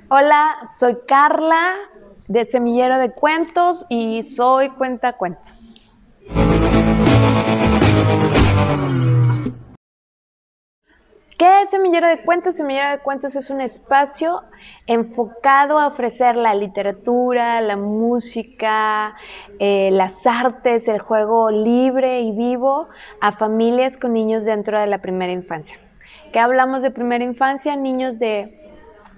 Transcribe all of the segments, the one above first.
Hola, soy Carla de Semillero de Cuentos y soy cuentacuentos. ¿Qué es Semillero de Cuentos? Semillero de Cuentos es un espacio enfocado a ofrecer la literatura, la música, las artes, el juego libre y vivo a familias con niños dentro de la primera infancia. ¿Qué hablamos de primera infancia? Niños de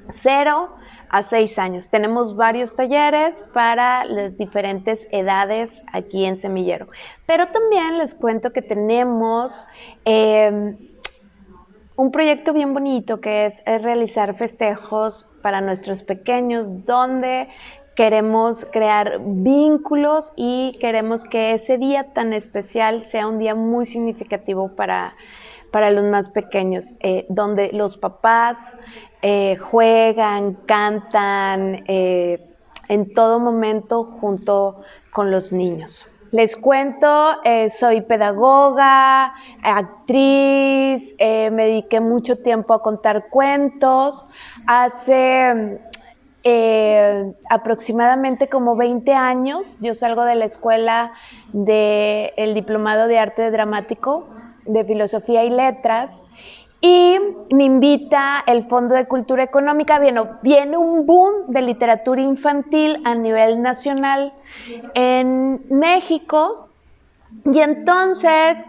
0 a 6 años. Tenemos varios talleres para las diferentes edades aquí en Semillero. Pero también les cuento que tenemos un proyecto bien bonito que es realizar festejos para nuestros pequeños, donde queremos crear vínculos y queremos que ese día tan especial sea un día muy significativo para los más pequeños, donde los papás juegan, cantan en todo momento junto con los niños. Les cuento, soy pedagoga, actriz, me dediqué mucho tiempo a contar cuentos. Hace aproximadamente como 20 años, yo salgo de la escuela del Diplomado de Arte Dramático, de Filosofía y Letras, y me invita el Fondo de Cultura Económica. Viene un boom de literatura infantil a nivel nacional en México. Y entonces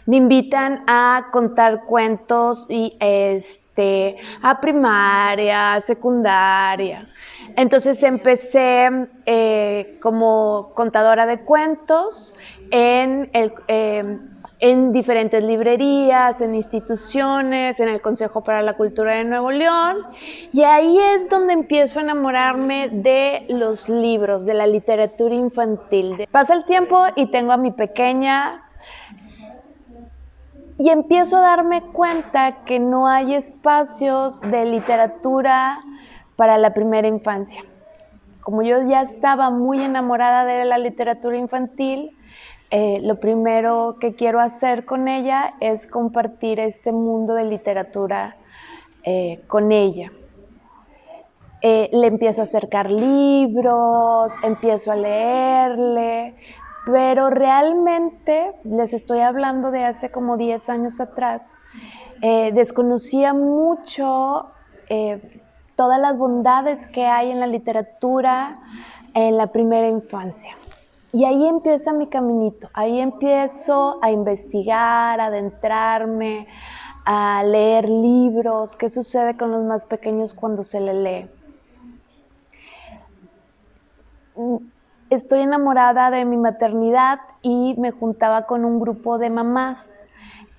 me invitan a contar cuentos y a primaria, secundaria. Entonces empecé como contadora de cuentos en diferentes librerías, en instituciones, en el Consejo para la Cultura de Nuevo León, y ahí es donde empiezo a enamorarme de los libros, de la literatura infantil. Pasa el tiempo y tengo a mi pequeña y empiezo a darme cuenta que no hay espacios de literatura para la primera infancia. Como yo ya estaba muy enamorada de la literatura infantil, lo primero que quiero hacer con ella es compartir este mundo de literatura con ella. Le empiezo a acercar libros, empiezo a leerle, pero realmente les estoy hablando de hace como 10 años atrás. Desconocía mucho todas las bondades que hay en la literatura en la primera infancia. Y ahí empieza mi caminito, ahí empiezo a investigar, a adentrarme, a leer libros. ¿Qué sucede con los más pequeños cuando se le lee? Estoy enamorada de mi maternidad y me juntaba con un grupo de mamás,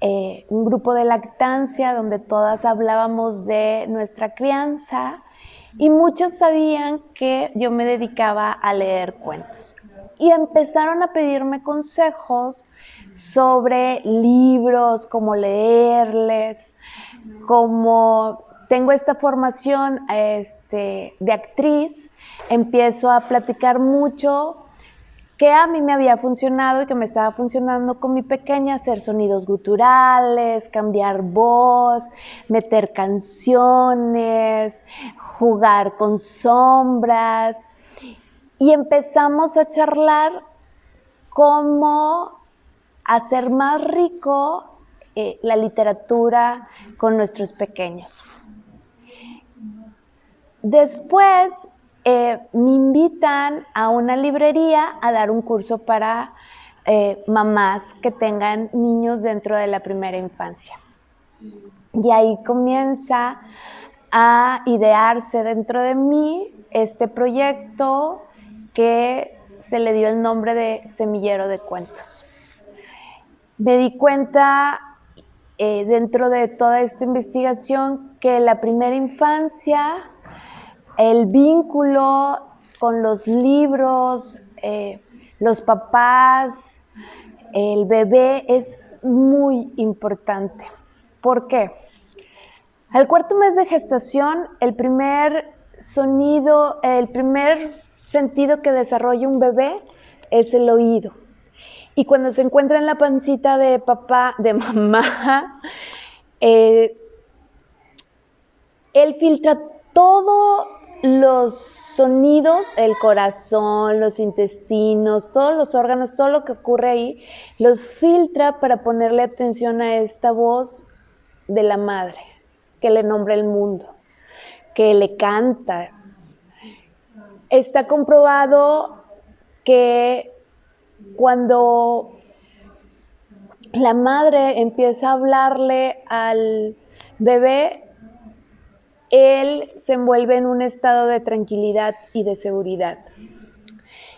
un grupo de lactancia donde todas hablábamos de nuestra crianza y muchas sabían que yo me dedicaba a leer cuentos. Y empezaron a pedirme consejos sobre libros, cómo leerles, como tengo esta formación de actriz, empiezo a platicar mucho que a mí me había funcionado y que me estaba funcionando con mi pequeña, hacer sonidos guturales, cambiar voz, meter canciones, jugar con sombras. Y empezamos a charlar cómo hacer más rico la literatura con nuestros pequeños. Después me invitan a una librería a dar un curso para mamás que tengan niños dentro de la primera infancia. Y ahí comienza a idearse dentro de mí este proyecto que se le dio el nombre de Semillero de Cuentos. Me di cuenta dentro de toda esta investigación que la primera infancia, el vínculo con los libros, los papás, el bebé es muy importante. ¿Por qué? Al 4º mes de gestación, el primer sentido que desarrolla un bebé es el oído. Y cuando se encuentra en la pancita de mamá, él filtra todos los sonidos, el corazón, los intestinos, todos los órganos, todo lo que ocurre ahí, los filtra para ponerle atención a esta voz de la madre, que le nombra el mundo, que le canta. Está comprobado que cuando la madre empieza a hablarle al bebé, él se envuelve en un estado de tranquilidad y de seguridad.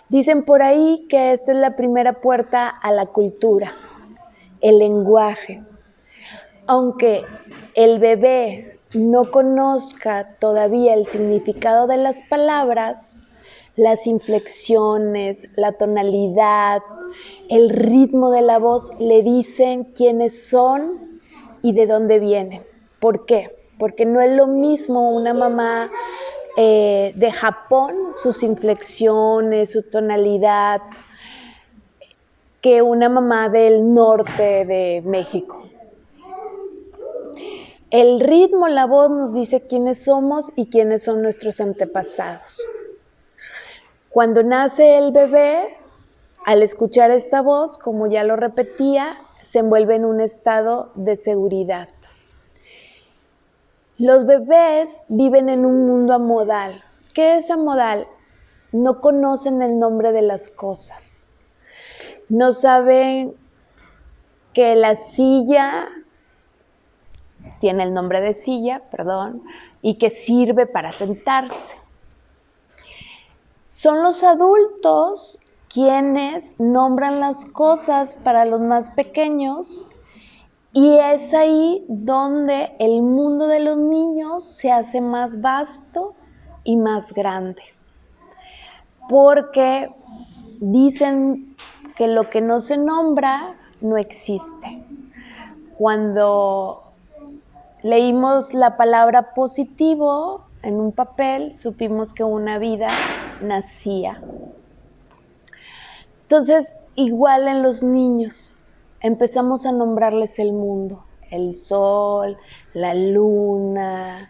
Dicen por ahí que esta es la primera puerta a la cultura, el lenguaje. Aunque el bebé no conozca todavía el significado de las palabras, las inflexiones, la tonalidad, el ritmo de la voz le dicen quiénes son y de dónde vienen. ¿Por qué? Porque no es lo mismo una mamá de Japón, sus inflexiones, su tonalidad, que una mamá del norte de México. El ritmo, la voz nos dice quiénes somos y quiénes son nuestros antepasados. Cuando nace el bebé, al escuchar esta voz, como ya lo repetía, se envuelve en un estado de seguridad. Los bebés viven en un mundo amodal. ¿Qué es amodal? No conocen el nombre de las cosas. No saben que la silla tiene el nombre de silla, y que sirve para sentarse. Son los adultos quienes nombran las cosas para los más pequeños y es ahí donde el mundo de los niños se hace más vasto y más grande. Porque dicen que lo que no se nombra no existe. Cuando leímos la palabra positivo en un papel, supimos que una vida nacía. Entonces, igual en los niños, empezamos a nombrarles el mundo, el sol, la luna,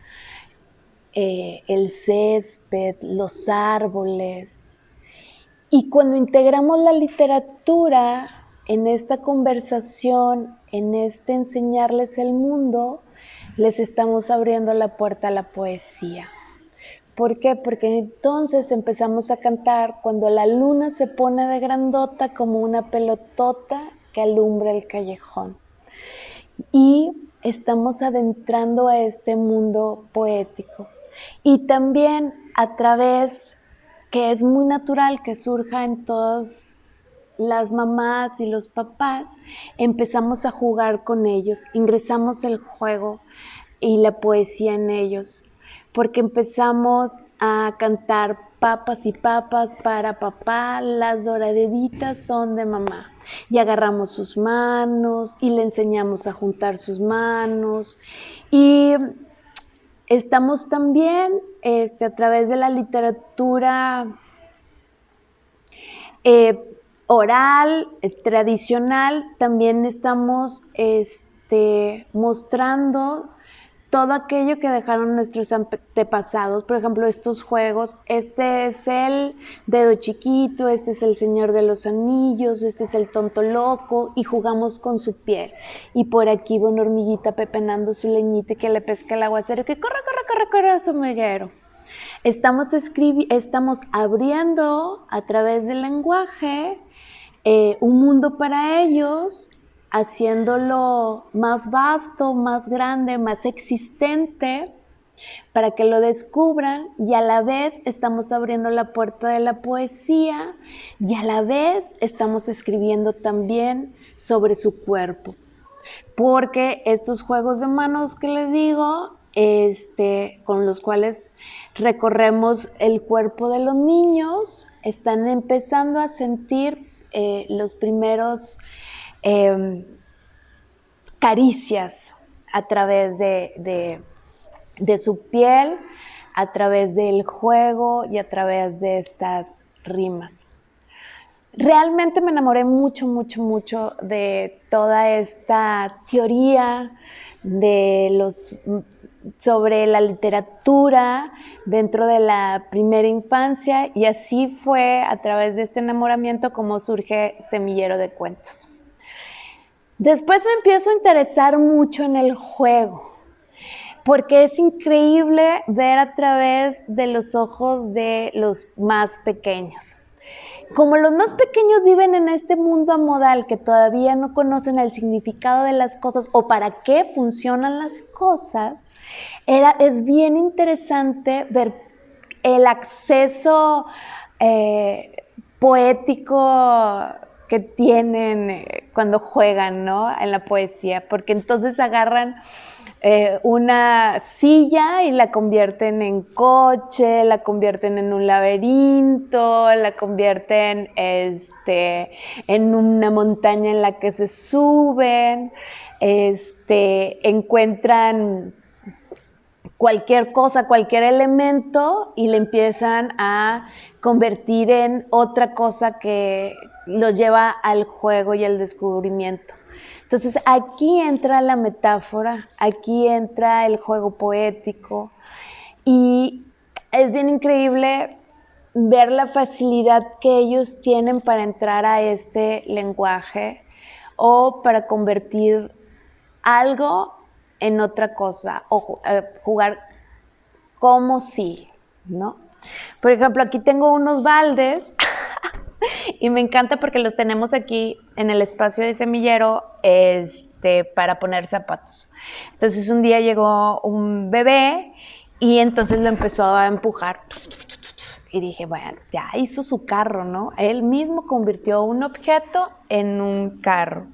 el césped, los árboles. Y cuando integramos la literatura en esta conversación, en este enseñarles el mundo, les estamos abriendo la puerta a la poesía. ¿Por qué? Porque entonces empezamos a cantar cuando la luna se pone de grandota como una pelotota que alumbra el callejón. Y estamos adentrando a este mundo poético. Y también a través, que es muy natural que surja en todas las mamás y los papás, empezamos a jugar con ellos, ingresamos el juego y la poesía en ellos, porque empezamos a cantar papas y papas para papá, las doraditas son de mamá. Y agarramos sus manos y le enseñamos a juntar sus manos. Y estamos también a través de la literatura oral, tradicional, también estamos mostrando todo aquello que dejaron nuestros antepasados. Por ejemplo, estos juegos, este es el dedo chiquito, este es el Señor de los Anillos, este es el tonto loco, y jugamos con su piel. Y por aquí va una hormiguita pepenando su leñita que le pesca el aguacero, que corre, corre, corre, corre a su meguero. Estamos abriendo a través del lenguaje un mundo para ellos, haciéndolo más vasto, más grande, más existente, para que lo descubran, y a la vez estamos abriendo la puerta de la poesía y a la vez estamos escribiendo también sobre su cuerpo. Porque estos juegos de manos que les digo, con los cuales recorremos el cuerpo de los niños, están empezando a sentir los primeros caricias a través de su piel, a través del juego y a través de estas rimas. Realmente me enamoré mucho, mucho, mucho de toda esta teoría de los sobre la literatura dentro de la primera infancia, y así fue a través de este enamoramiento como surge Semillero de Cuentos. Después me empiezo a interesar mucho en el juego, porque es increíble ver a través de los ojos de los más pequeños. Como los más pequeños viven en este mundo amodal que todavía no conocen el significado de las cosas o para qué funcionan las cosas, es bien interesante ver el acceso poético que tienen cuando juegan, ¿no?, en la poesía, porque entonces agarran una silla y la convierten en coche, la convierten en un laberinto, la convierten en una montaña en la que se suben, encuentran cualquier cosa, cualquier elemento y le empiezan a convertir en otra cosa que los lleva al juego y al descubrimiento. Entonces aquí entra la metáfora, aquí entra el juego poético y es bien increíble ver la facilidad que ellos tienen para entrar a este lenguaje o para convertir algo en otra cosa o jugar como si, ¿no? Por ejemplo, aquí tengo unos baldes y me encanta porque los tenemos aquí en el espacio de semillero para poner zapatos. Entonces un día llegó un bebé y entonces lo empezó a empujar. Y dije, bueno, ya hizo su carro, ¿no? Él mismo convirtió un objeto en un carro.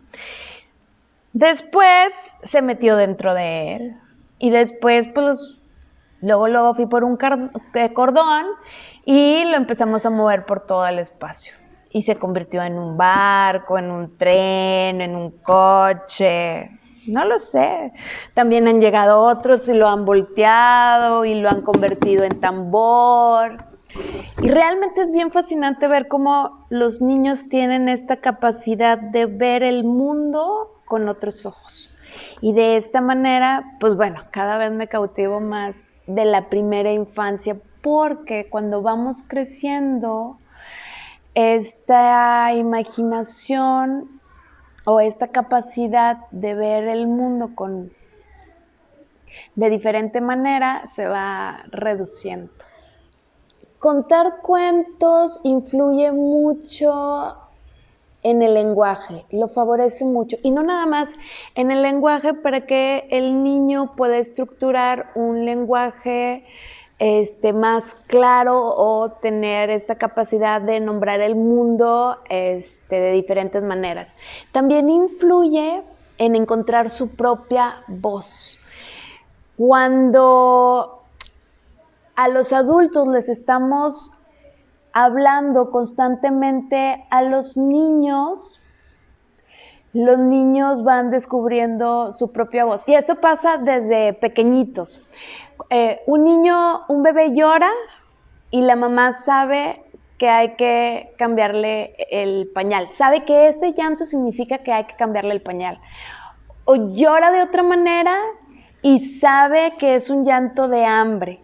Después se metió dentro de él y después pues luego fui por un cordón y lo empezamos a mover por todo el espacio. Y se convirtió en un barco, en un tren, en un coche, no lo sé. También han llegado otros y lo han volteado y lo han convertido en tambor. Y realmente es bien fascinante ver cómo los niños tienen esta capacidad de ver el mundo con otros ojos. Y de esta manera, pues bueno, cada vez me cautivo más de la primera infancia, porque cuando vamos creciendo, esta imaginación o esta capacidad de ver el mundo de diferente manera se va reduciendo. Contar cuentos influye mucho en el lenguaje, lo favorece mucho, y no nada más en el lenguaje para que el niño pueda estructurar un lenguaje más claro o tener esta capacidad de nombrar el mundo de diferentes maneras. También influye en encontrar su propia voz. Cuando a los adultos les estamos hablando constantemente a los niños van descubriendo su propia voz. Y eso pasa desde pequeñitos. Un bebé llora y la mamá sabe que hay que cambiarle el pañal. Sabe que ese llanto significa que hay que cambiarle el pañal. O llora de otra manera y sabe que es un llanto de hambre.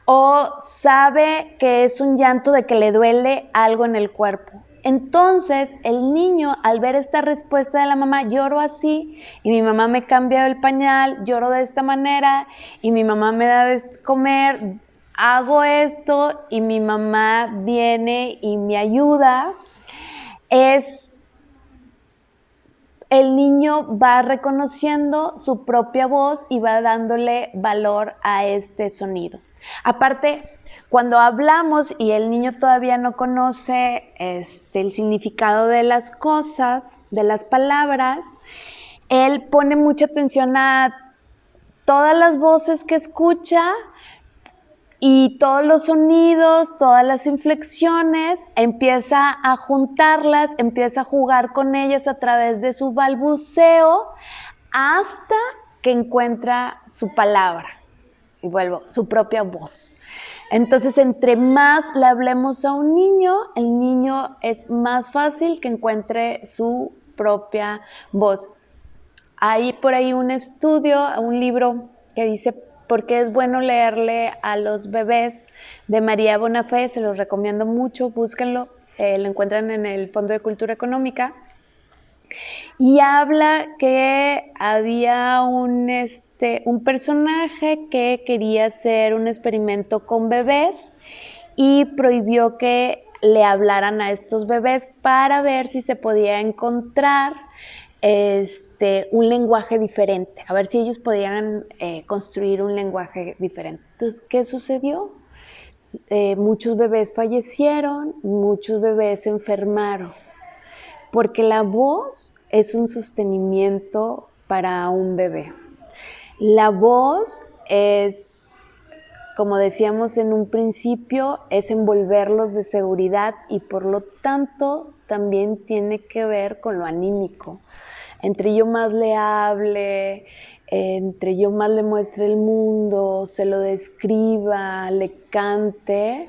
O sabe que es un llanto de que le duele algo en el cuerpo. Entonces, el niño, al ver esta respuesta de la mamá, lloro así, y mi mamá me cambia el pañal, lloro de esta manera, y mi mamá me da de comer, hago esto, y mi mamá viene y me ayuda, el niño va reconociendo su propia voz y va dándole valor a este sonido. Aparte, cuando hablamos y el niño todavía no conoce el significado de las cosas, de las palabras, él pone mucha atención a todas las voces que escucha y todos los sonidos, todas las inflexiones, empieza a juntarlas, empieza a jugar con ellas a través de su balbuceo hasta que encuentra su palabra. Y vuelvo, su propia voz. Entonces, entre más le hablemos a un niño, el niño es más fácil que encuentre su propia voz. Hay por ahí un estudio, un libro que dice porque es bueno leerle a los bebés de María Bonafé, se los recomiendo mucho, búsquenlo, lo encuentran en el Fondo de Cultura Económica, y habla que había un personaje que quería hacer un experimento con bebés y prohibió que le hablaran a estos bebés para ver si se podía encontrar un lenguaje diferente, a ver si ellos podían construir un lenguaje diferente. Entonces, ¿qué sucedió? Muchos bebés fallecieron, muchos bebés se enfermaron, porque la voz es un sostenimiento para un bebé. La voz es, como decíamos en un principio, es envolverlos de seguridad y por lo tanto también tiene que ver con lo anímico. Entre yo más le hable, entre yo más le muestre el mundo, se lo describa, le cante,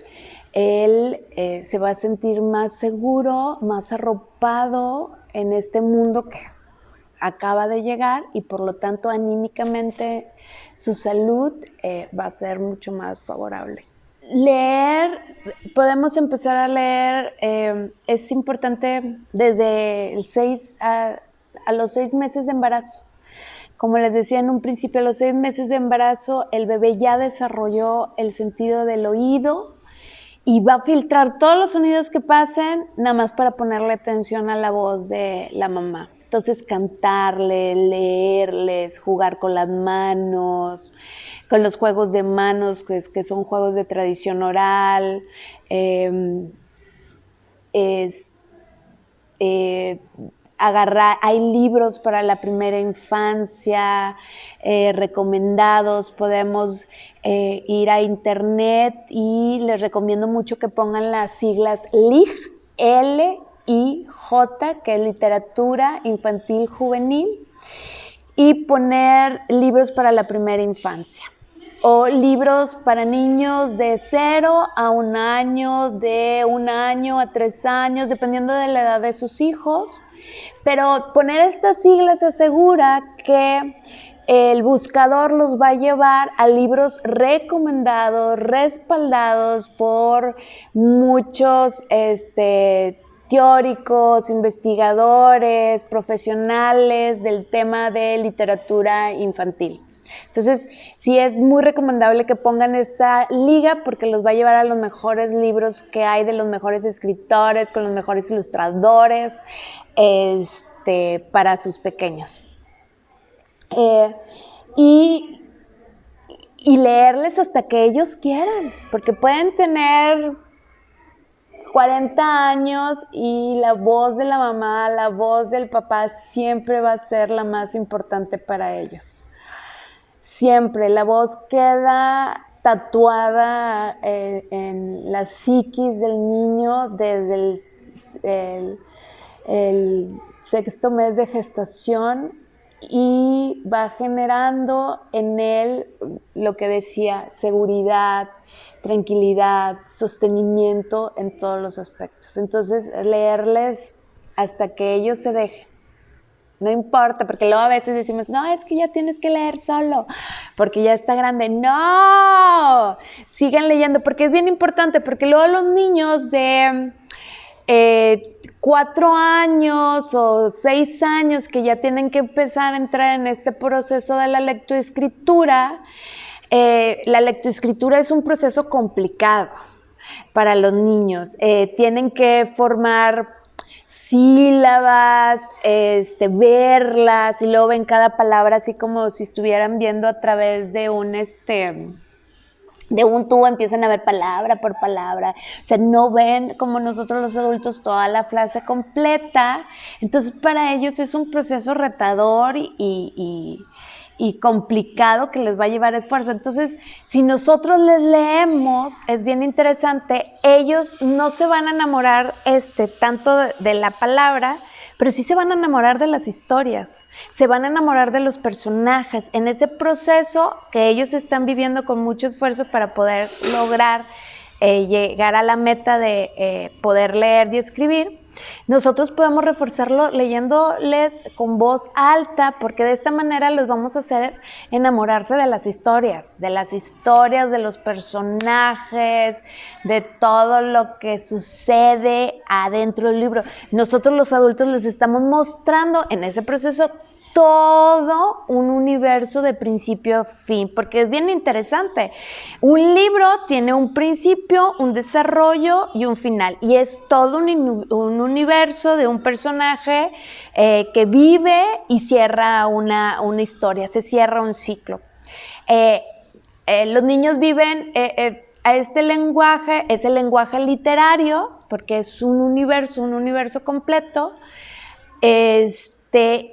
él se va a sentir más seguro, más arropado en este mundo que acaba de llegar y por lo tanto anímicamente su salud va a ser mucho más favorable. Leer, podemos empezar a leer, es importante desde a los 6 meses de embarazo. Como les decía en un principio, a los 6 meses de embarazo el bebé ya desarrolló el sentido del oído y va a filtrar todos los sonidos que pasen, nada más para ponerle atención a la voz de la mamá. Entonces, cantarle, leerles, jugar con las manos, con los juegos de manos, que son juegos de tradición oral, hay libros para la primera infancia recomendados, podemos ir a internet y les recomiendo mucho que pongan las siglas LIJ, L-I-J, que es literatura infantil juvenil, y poner libros para la primera infancia. O libros para niños de 0 a 1 año, de 1 año a 3 años, dependiendo de la edad de sus hijos. Pero poner estas siglas asegura que el buscador los va a llevar a libros recomendados, respaldados por muchos teóricos, investigadores, profesionales del tema de literatura infantil. Entonces, sí es muy recomendable que pongan esta liga porque los va a llevar a los mejores libros que hay de los mejores escritores, con los mejores ilustradores, para sus pequeños. Y leerles hasta que ellos quieran, porque pueden tener 40 años y la voz de la mamá, la voz del papá siempre va a ser la más importante para ellos. Siempre, la voz queda tatuada en la psiquis del niño desde el 6º mes de gestación y va generando en él lo que decía, seguridad, tranquilidad, sostenimiento en todos los aspectos. Entonces, leerles hasta que ellos se dejen. No importa, porque luego a veces decimos, no, es que ya tienes que leer solo, porque ya está grande. ¡No! Sigan leyendo, porque es bien importante, porque luego los niños de 4 años o 6 años que ya tienen que empezar a entrar en este proceso de la lectoescritura, la lectoescritura es un proceso complicado para los niños. Tienen que formar sílabas, verlas y luego ven cada palabra así como si estuvieran viendo a través de un tubo, empiezan a ver palabra por palabra, o sea, no ven como nosotros los adultos toda la frase completa. Entonces para ellos es un proceso retador y complicado que les va a llevar esfuerzo. Entonces, si nosotros les leemos, es bien interesante, ellos no se van a enamorar tanto de la palabra, pero sí se van a enamorar de las historias, se van a enamorar de los personajes, en ese proceso que ellos están viviendo con mucho esfuerzo para poder lograr llegar a la meta de poder leer y escribir. Nosotros podemos reforzarlo leyéndoles con voz alta, porque de esta manera los vamos a hacer enamorarse de las historias, de los personajes, de todo lo que sucede adentro del libro. Nosotros los adultos les estamos mostrando en ese proceso todo un universo de principio a fin, porque es bien interesante. Un libro tiene un principio, un desarrollo y un final, y es todo un universo de un personaje que vive y cierra una historia, se cierra un ciclo. Los niños viven a este lenguaje, es el lenguaje literario, porque es un universo completo,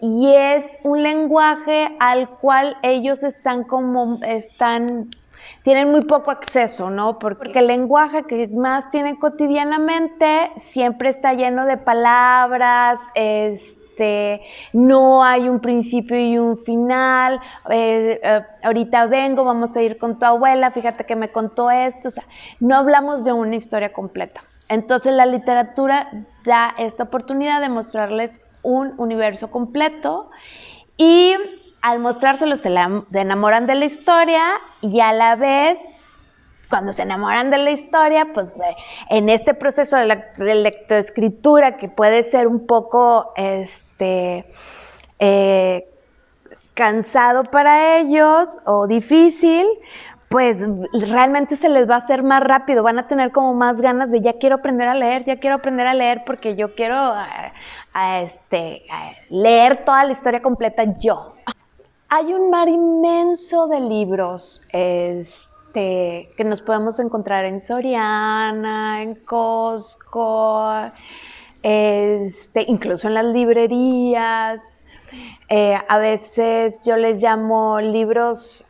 y es un lenguaje al cual ellos tienen muy poco acceso, ¿no? Porque el lenguaje que más tienen cotidianamente siempre está lleno de palabras, no hay un principio y un final, ahorita vengo, vamos a ir con tu abuela, fíjate que me contó esto, o sea, no hablamos de una historia completa. Entonces la literatura da esta oportunidad de mostrarles un universo completo, y al mostrárselo se enamoran de la historia, y a la vez, cuando se enamoran de la historia, pues en este proceso de lectoescritura, que puede ser un poco cansado para ellos o difícil, pues realmente se les va a hacer más rápido, van a tener como más ganas de ya quiero aprender a leer porque yo quiero leer toda la historia completa yo. Hay un mar inmenso de libros que nos podemos encontrar en Soriana, en Costco, incluso en las librerías. A veces yo les llamo libros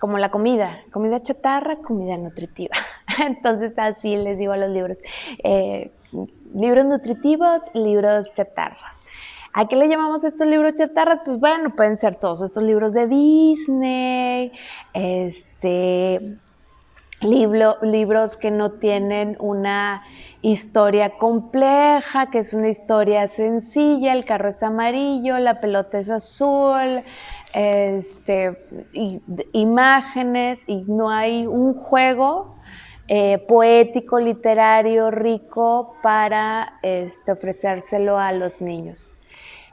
como la comida chatarra, comida nutritiva. Entonces así les digo a los libros, libros nutritivos, libros chatarras. ¿A qué le llamamos estos libros chatarras? Pues bueno, pueden ser todos estos libros de Disney, libros que no tienen una historia compleja, que es una historia sencilla, el carro es amarillo, la pelota es azul, imágenes, y no hay un juego poético, literario, rico para ofrecérselo a los niños.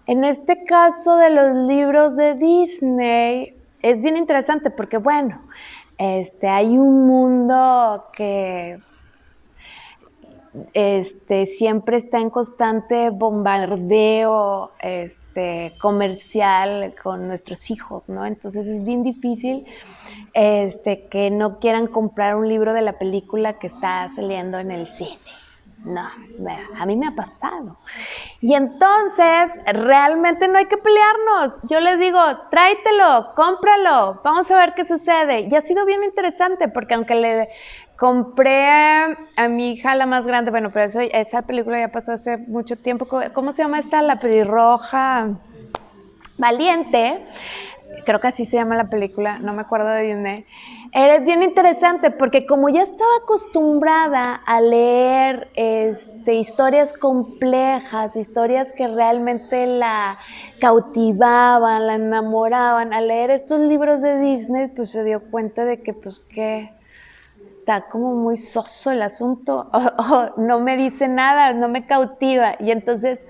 En este caso de los libros de Disney es bien interesante porque, bueno, hay un mundo que siempre está en constante bombardeo comercial con nuestros hijos, ¿no? Entonces es bien difícil que no quieran comprar un libro de la película que está saliendo en el cine. No, a mí me ha pasado. Y entonces, realmente no hay que pelearnos. Yo les digo, tráetelo, cómpralo, vamos a ver qué sucede. Y ha sido bien interesante, porque aunque le compré a mi hija, la más grande, bueno, pero esa película ya pasó hace mucho tiempo. ¿Cómo se llama esta? La pelirroja Valiente. Creo que así se llama la película, no me acuerdo de Disney. Era bien interesante porque como ya estaba acostumbrada a leer historias complejas, historias que realmente la cautivaban, la enamoraban, al leer estos libros de Disney, pues se dio cuenta de que está como muy soso el asunto, o no me dice nada, no me cautiva, y entonces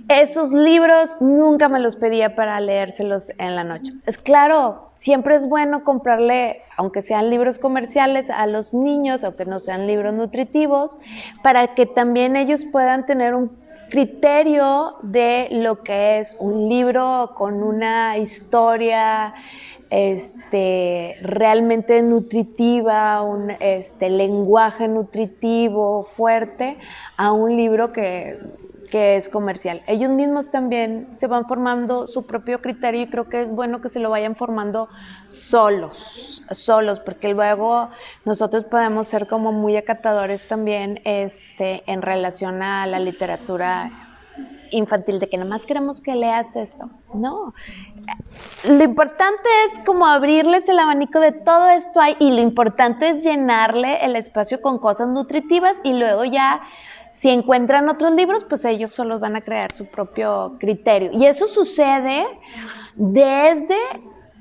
esos libros nunca me los pedía para leérselos en la noche. Es claro, siempre es bueno comprarle, aunque sean libros comerciales, a los niños, aunque no sean libros nutritivos, para que también ellos puedan tener un criterio de lo que es un libro con una historia realmente nutritiva, un lenguaje nutritivo fuerte, a un libro que es comercial. Ellos mismos también se van formando su propio criterio, y creo que es bueno que se lo vayan formando solos, porque luego nosotros podemos ser como muy acatadores también en relación a la literatura infantil, de que nada más queremos que leas esto. No. Lo importante es como abrirles el abanico de todo esto hay, y lo importante es llenarle el espacio con cosas nutritivas y luego ya, si encuentran otros libros, pues ellos solos van a crear su propio criterio. Y eso sucede desde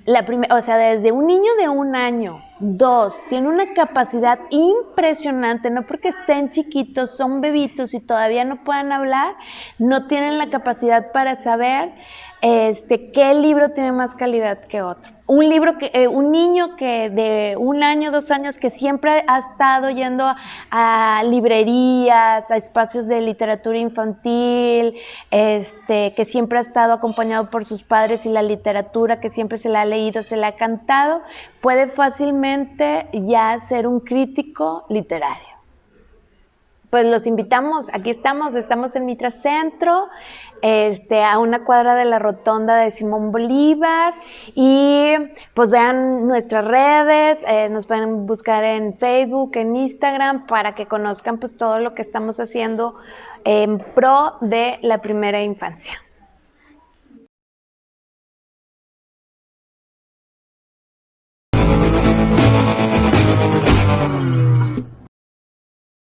desde un niño de 1 año, 2, tiene una capacidad impresionante, no porque estén chiquitos, son bebitos y todavía no puedan hablar, no tienen la capacidad para saber qué libro tiene más calidad que otro. Un niño que de 1 año, 2 años, que siempre ha estado yendo a librerías, a espacios de literatura infantil, que siempre ha estado acompañado por sus padres y la literatura que siempre se le ha leído, se le ha cantado, puede fácilmente ya ser un crítico literario. Pues los invitamos, aquí estamos en Mitra Centro, a una cuadra de la rotonda de Simón Bolívar, y pues vean nuestras redes, nos pueden buscar en Facebook, en Instagram, para que conozcan pues todo lo que estamos haciendo en pro de la primera infancia.